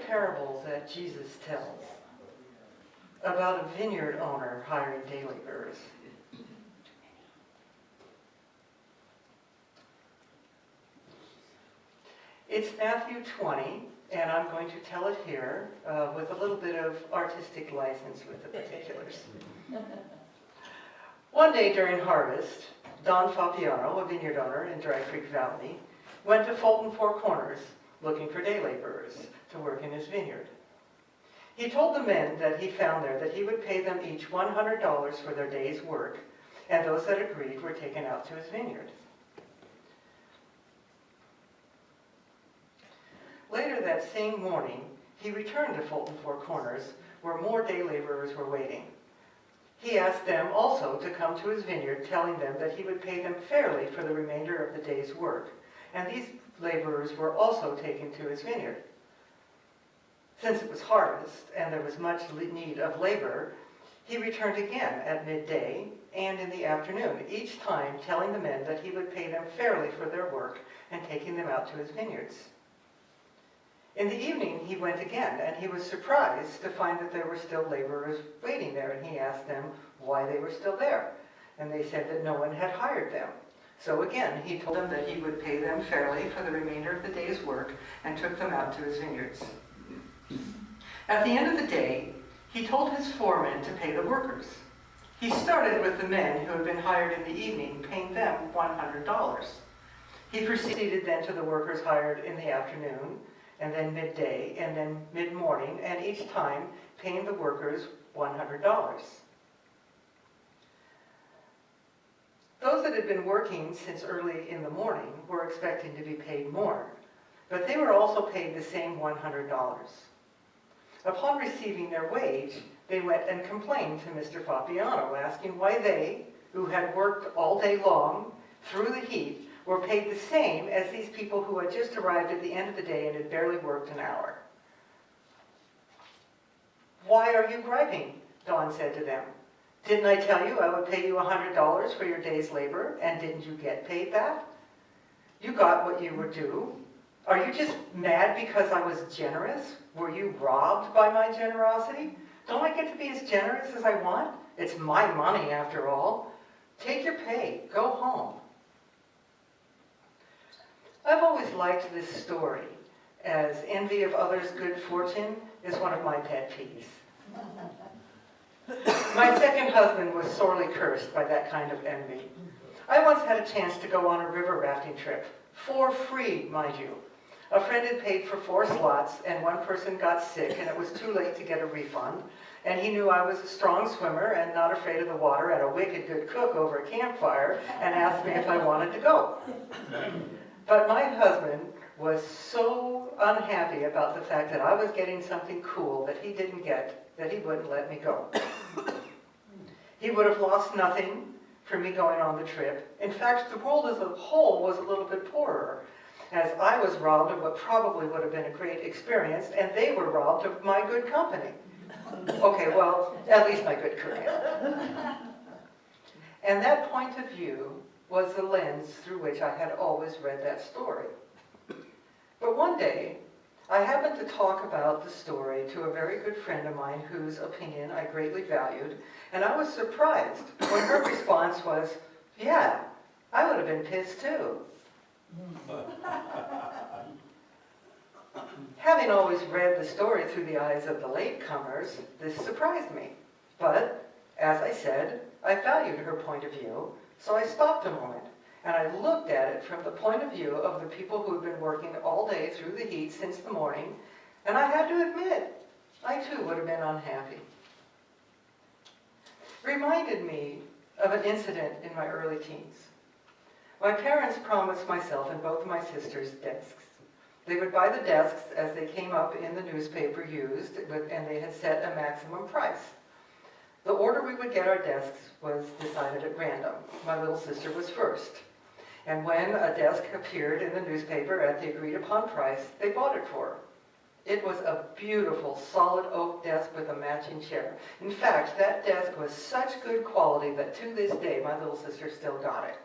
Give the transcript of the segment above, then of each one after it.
parables that Jesus tells about a vineyard owner hiring day laborers. It's Matthew 20, and I'm going to tell it here with a little bit of artistic license with the particulars. One day during harvest, Don Fapiano, a vineyard owner in Dry Creek Valley, went to Fulton Four Corners looking for day laborers to work in his vineyard. He told the men that he found there that he would pay them each $100 for their day's work, and those that agreed were taken out to his vineyard. Later that same morning, he returned to Fulton Four Corners, where more day laborers were waiting. He asked them also to come to his vineyard, telling them that he would pay them fairly for the remainder of the day's work, and these laborers were also taken to his vineyard. Since it was harvest and there was much need of labor, he returned again at midday and in the afternoon, each time telling the men that he would pay them fairly for their work and taking them out to his vineyards. In the evening, he went again, and he was surprised to find that there were still laborers waiting there, and he asked them why they were still there. And they said that no one had hired them. So again, he told them that he would pay them fairly for the remainder of the day's work and took them out to his vineyards. At the end of the day, he told his foreman to pay the workers. He started with the men who had been hired in the evening, paying them $100. He proceeded then to the workers hired in the afternoon, and then midday, and then mid-morning, and each time paying the workers $100. Those that had been working since early in the morning were expecting to be paid more, but they were also paid the same $100. Upon receiving their wage, they went and complained to Mr. Fapiano, asking why they, who had worked all day long through the heat, were paid the same as these people who had just arrived at the end of the day and had barely worked an hour. "Why are you griping?" Don said to them. "Didn't I tell you I would pay you $100 for your day's labor, and didn't you get paid that? You got what you were due. Are you just mad because I was generous? Were you robbed by my generosity? Don't I get to be as generous as I want? It's my money after all. Take your pay, go home." I've always liked this story, as envy of others' good fortune is one of my pet peeves. My second husband was sorely cursed by that kind of envy. I once had a chance to go on a river rafting trip, for free, mind you. A friend had paid for 4 slots, and one person got sick, and it was too late to get a refund. And he knew I was a strong swimmer and not afraid of the water and a wicked good cook over a campfire, and asked me if I wanted to go. But my husband was so unhappy about the fact that I was getting something cool that he didn't get, that he wouldn't let me go. He would have lost nothing for me going on the trip. In fact, the world as a whole was a little bit poorer, as I was robbed of what probably would have been a great experience, and they were robbed of my good company. Okay, well, at least my good cooking. And that point of view was the lens through which I had always read that story. But one day, I happened to talk about the story to a very good friend of mine whose opinion I greatly valued, and I was surprised when her response was, "Yeah, I would have been pissed too." Having always read the story through the eyes of the latecomers, this surprised me. But, as I said, I valued her point of view, so I stopped a moment, and I looked at it from the point of view of the people who had been working all day through the heat since the morning, and I had to admit, I too would have been unhappy. It reminded me of an incident in my early teens. My parents promised myself and both my sisters desks. They would buy the desks as they came up in the newspaper used, and they had set a maximum price. The order we would get our desks was decided at random. My little sister was first. And when a desk appeared in the newspaper at the agreed upon price, they bought it for her. It was a beautiful, solid oak desk with a matching chair. In fact, that desk was such good quality that to this day, my little sister still got it.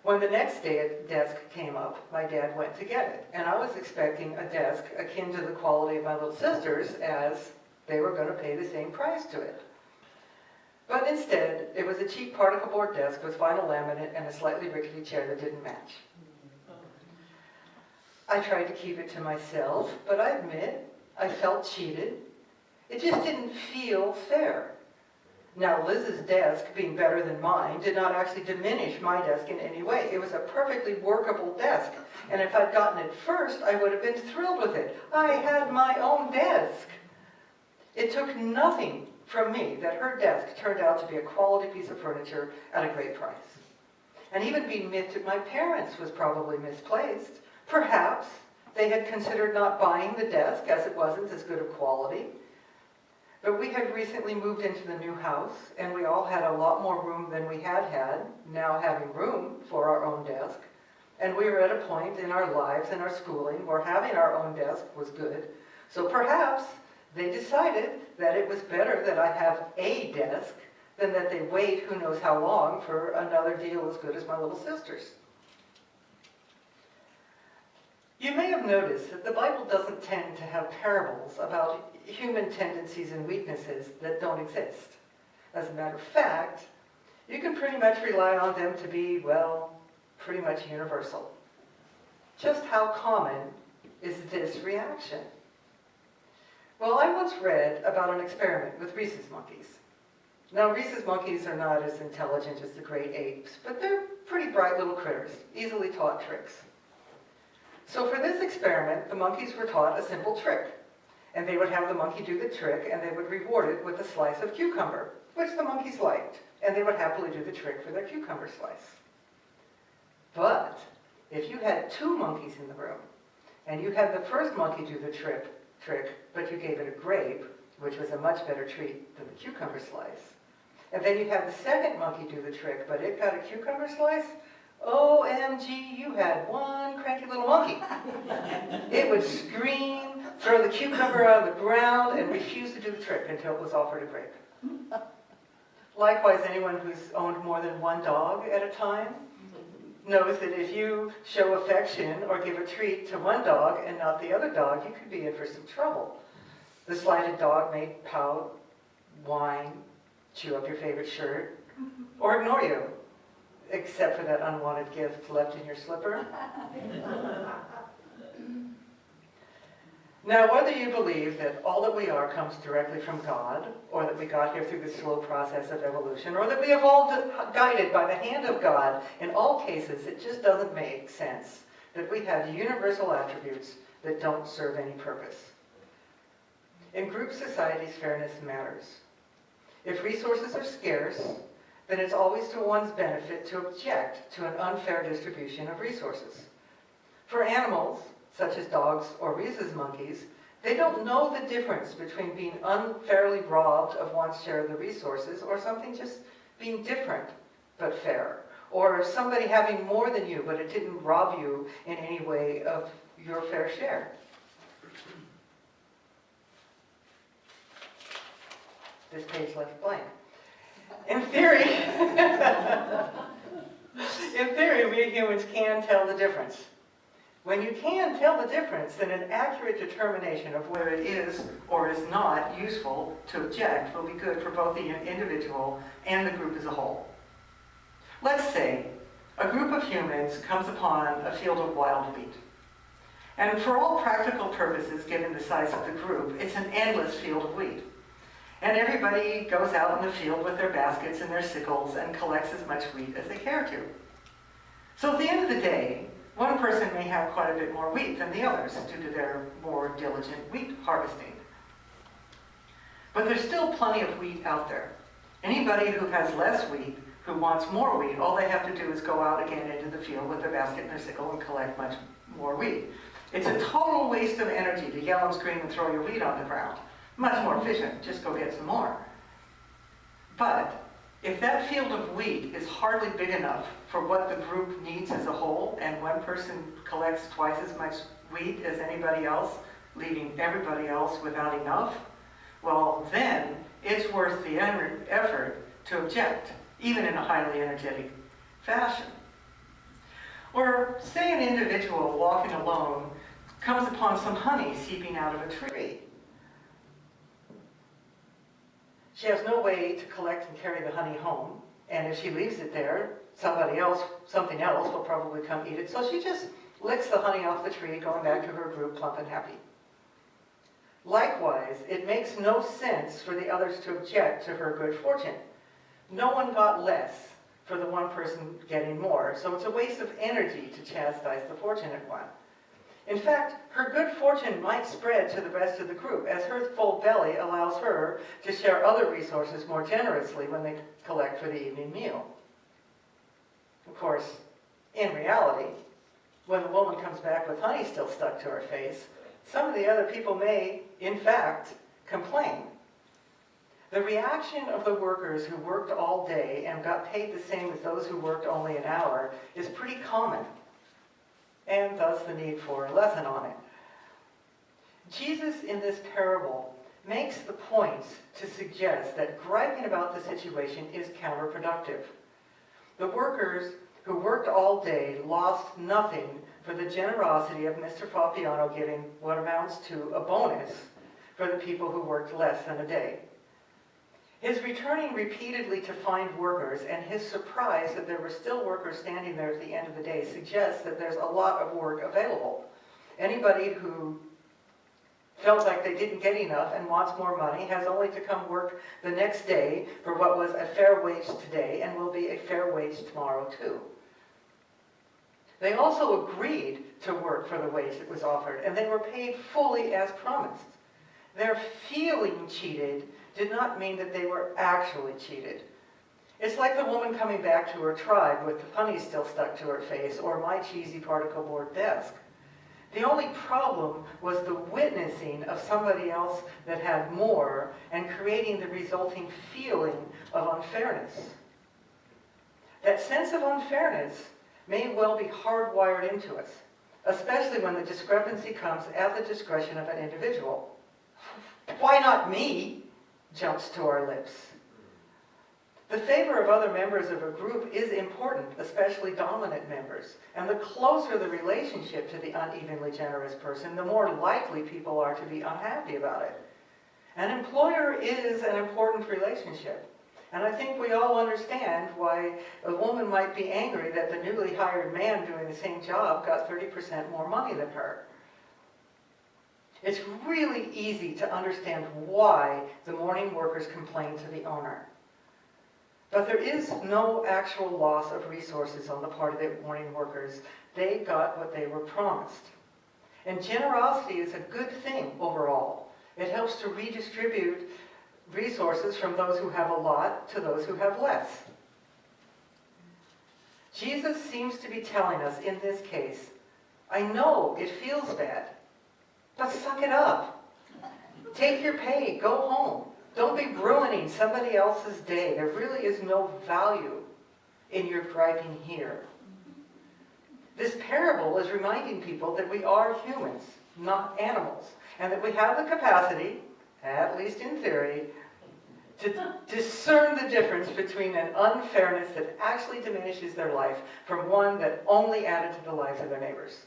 When the next day a desk came up, my dad went to get it. And I was expecting a desk akin to the quality of my little sister's, as they were going to pay the same price to it. But instead, it was a cheap particle board desk with vinyl laminate and a slightly rickety chair that didn't match. I tried to keep it to myself, but I admit I felt cheated. It just didn't feel fair. Now, Liz's desk, being better than mine, did not actually diminish my desk in any way. It was a perfectly workable desk, and if I'd gotten it first, I would have been thrilled with it. I had my own desk. It took nothing from me that her desk turned out to be a quality piece of furniture at a great price. And even being miffed at my parents was probably misplaced. Perhaps they had considered not buying the desk as it wasn't as good a quality. But we had recently moved into the new house, and we all had a lot more room than we had now having room for our own desk. And we were at a point in our lives and our schooling where having our own desk was good. So perhaps they decided that it was better that I have a desk than that they wait who knows how long for another deal as good as my little sister's. You may have noticed that the Bible doesn't tend to have parables about human tendencies and weaknesses that don't exist. As a matter of fact, you can pretty much rely on them to be, well, pretty much universal. Just how common is this reaction? Well, I once read about an experiment with rhesus monkeys. Now, rhesus monkeys are not as intelligent as the great apes, but they're pretty bright little critters, easily taught tricks. So for this experiment, the monkeys were taught a simple trick. And they would have the monkey do the trick, and they would reward it with a slice of cucumber, which the monkeys liked. And they would happily do the trick for their cucumber slice. But if you had two monkeys in the room, and you had the first monkey do the trick, but you gave it a grape, which was a much better treat than the cucumber slice, and then you had the second monkey do the trick, but it got a cucumber slice, OMG, you had one cranky little monkey. It would scream, throw the cucumber out of the ground, and refuse to do the trick until it was offered a grape. Likewise, anyone who's owned more than one dog at a time knows that if you show affection or give a treat to one dog and not the other dog, you could be in for some trouble. The slighted dog may pout, whine, chew up your favorite shirt, or ignore you, except for that unwanted gift left in your slipper. Now, whether you believe that all that we are comes directly from God, or that we got here through the slow process of evolution, or that we evolved guided by the hand of God, in all cases, it just doesn't make sense that we have universal attributes that don't serve any purpose. In group societies, fairness matters. If resources are scarce, then it's always to one's benefit to object to an unfair distribution of resources. For animals, such as dogs or rhesus monkeys, they don't know the difference between being unfairly robbed of one's share of the resources or something just being different but fair, or somebody having more than you but it didn't rob you in any way of your fair share. This page left blank. In theory, we humans can tell the difference. When you can tell the difference, then an accurate determination of whether it is or is not useful to object will be good for both the individual and the group as a whole. Let's say a group of humans comes upon a field of wild wheat. And for all practical purposes, given the size of the group, it's an endless field of wheat. And everybody goes out in the field with their baskets and their sickles and collects as much wheat as they care to. So at the end of the day, one person may have quite a bit more wheat than the others due to their more diligent wheat harvesting. But there's still plenty of wheat out there. Anybody who has less wheat, who wants more wheat, all they have to do is go out again into the field with their basket and their sickle and collect much more wheat. It's a total waste of energy to yell and scream and throw your wheat on the ground. Much more efficient, just go get some more. But if that field of wheat is hardly big enough for what the group needs as a whole, and one person collects twice as much wheat as anybody else, leaving everybody else without enough, well then it's worth the effort to object, even in a highly energetic fashion. Or say an individual walking alone comes upon some honey seeping out of a tree. She has no way to collect and carry the honey home, and if she leaves it there, something else will probably come eat it, so she just licks the honey off the tree, going back to her group plump and happy. Likewise, it makes no sense for the others to object to her good fortune. No one got less for the one person getting more, so it's a waste of energy to chastise the fortunate one. In fact, her good fortune might spread to the rest of the group, as her full belly allows her to share other resources more generously when they collect for the evening meal. Of course, in reality, when the woman comes back with honey still stuck to her face, some of the other people may, in fact, complain. The reaction of the workers who worked all day and got paid the same as those who worked only an hour is pretty common, and thus the need for a lesson on it. Jesus, in this parable, makes the point to suggest that griping about the situation is counterproductive. The workers who worked all day lost nothing for the generosity of Mr. Fabiano giving what amounts to a bonus for the people who worked less than a day. His returning repeatedly to find workers and his surprise that there were still workers standing there at the end of the day suggests that there's a lot of work available. Anybody who felt like they didn't get enough and wants more money has only to come work the next day for what was a fair wage today and will be a fair wage tomorrow too. They also agreed to work for the wage that was offered, and they were paid fully as promised. Their feeling cheated did not mean that they were actually cheated. It's like the woman coming back to her tribe with the honey still stuck to her face, or my cheesy particle board desk. The only problem was the witnessing of somebody else that had more and creating the resulting feeling of unfairness. That sense of unfairness may well be hardwired into us, especially when the discrepancy comes at the discretion of an individual. Why not me? Jumps to our lips. The favor of other members of a group is important, especially dominant members. And the closer the relationship to the unevenly generous person, the more likely people are to be unhappy about it. An employer is an important relationship. And I think we all understand why a woman might be angry that the newly hired man doing the same job got 30% more money than her. It's really easy to understand why the morning workers complain to the owner. But there is no actual loss of resources on the part of the morning workers. They got what they were promised. And generosity is a good thing overall. It helps to redistribute resources from those who have a lot to those who have less. Jesus seems to be telling us in this case, I know it feels bad, but suck it up. Take your pay, go home. Don't be ruining somebody else's day. There really is no value in your griping here. This parable is reminding people that we are humans, not animals, and that we have the capacity, at least in theory, to discern the difference between an unfairness that actually diminishes their life from one that only added to the lives of their neighbors.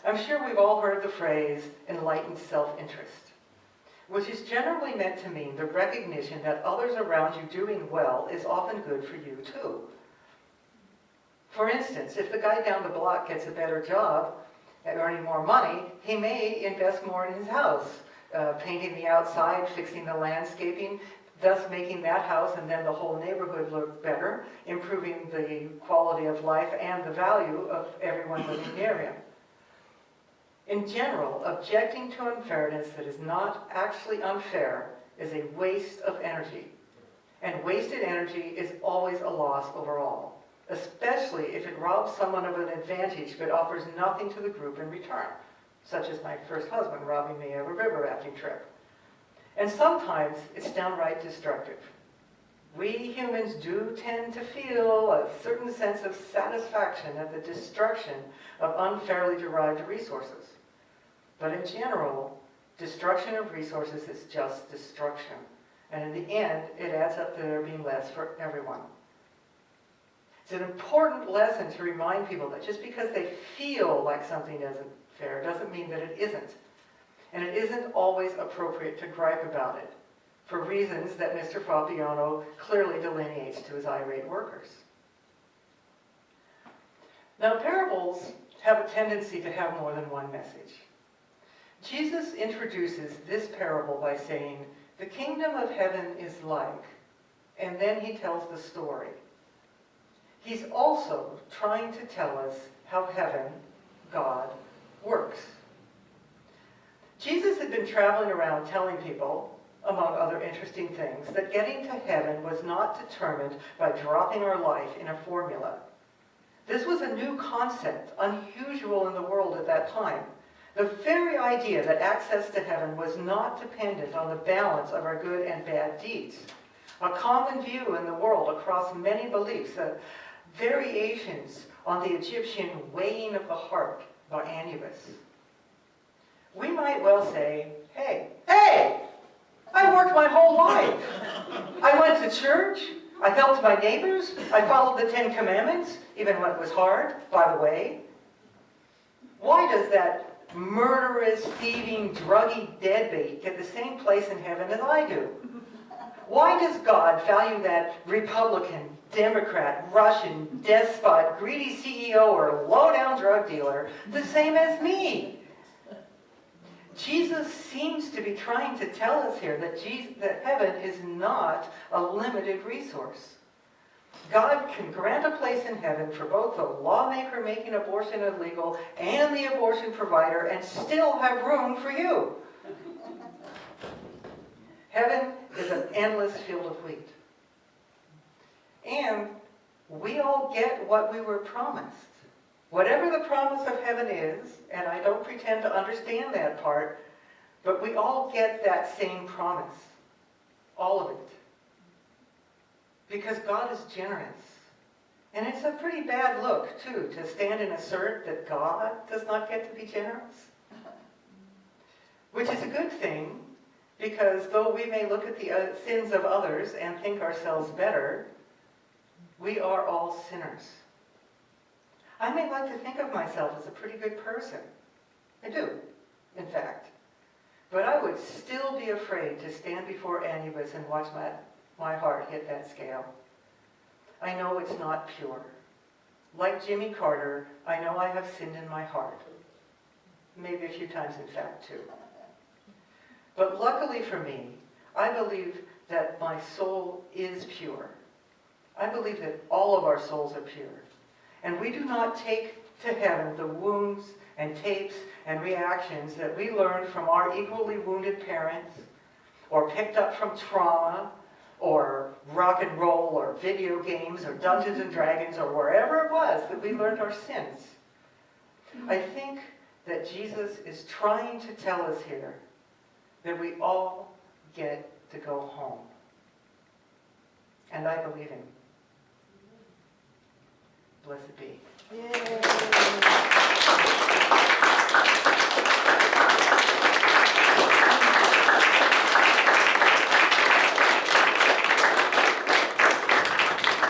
I'm sure we've all heard the phrase, enlightened self-interest, which is generally meant to mean the recognition that others around you doing well is often good for you too. For instance, if the guy down the block gets a better job at earning more money, he may invest more in his house, painting the outside, fixing the landscaping, thus making that house and then the whole neighborhood look better, improving the quality of life and the value of everyone living near him. In general, objecting to unfairness that is not actually unfair is a waste of energy. And wasted energy is always a loss overall, especially if it robs someone of an advantage but offers nothing to the group in return, such as my first husband robbing me of a river rafting trip. And sometimes it's downright destructive. We humans do tend to feel a certain sense of satisfaction at the destruction of unfairly derived resources. But in general, destruction of resources is just destruction. And in the end, it adds up to there being less for everyone. It's an important lesson to remind people that just because they feel like something isn't fair doesn't mean that it isn't. And it isn't always appropriate to gripe about it, for reasons that Mr. Fabiano clearly delineates to his irate workers. Now, parables have a tendency to have more than one message. Jesus introduces this parable by saying, "The kingdom of heaven is like," and then he tells the story. He's also trying to tell us how heaven, God, works. Jesus had been traveling around telling people, among other interesting things, that getting to heaven was not determined by dropping our life in a formula. This was a new concept, unusual in the world at that time. The very idea that access to heaven was not dependent on the balance of our good and bad deeds. A common view in the world across many beliefs, variations on the Egyptian weighing of the heart by Anubis. We might well say, hey, I worked my whole life. I went to church, I helped my neighbors, I followed the 10 Commandments, even when it was hard, by the way. Why does that murderous, thieving, druggy deadbeat get the same place in heaven as I do? Why does God value that Republican, Democrat, Russian, despot, greedy CEO, or low-down drug dealer the same as me? Jesus seems to be trying to tell us here that heaven is not a limited resource. God can grant a place in heaven for both the lawmaker making abortion illegal and the abortion provider and still have room for you. Heaven is an endless field of wheat. And we all get what we were promised. Whatever the promise of heaven is, and I don't pretend to understand that part, but we all get that same promise. All of it. Because God is generous. And it's a pretty bad look, too, to stand and assert that God does not get to be generous. Which is a good thing, because though we may look at the sins of others and think ourselves better, we are all sinners. I may like to think of myself as a pretty good person. I do, in fact. But I would still be afraid to stand before Anubis and watch my heart hit that scale. I know it's not pure. Like Jimmy Carter, I know I have sinned in my heart. Maybe a few times, in fact, too. But luckily for me, I believe that my soul is pure. I believe that all of our souls are pure. And we do not take to heaven the wounds and tapes and reactions that we learned from our equally wounded parents, or picked up from trauma, or rock and roll, or video games, or Dungeons and Dragons, or wherever it was that we learned our sins. I think that Jesus is trying to tell us here that we all get to go home. And I believe him. Blessed be. Yay.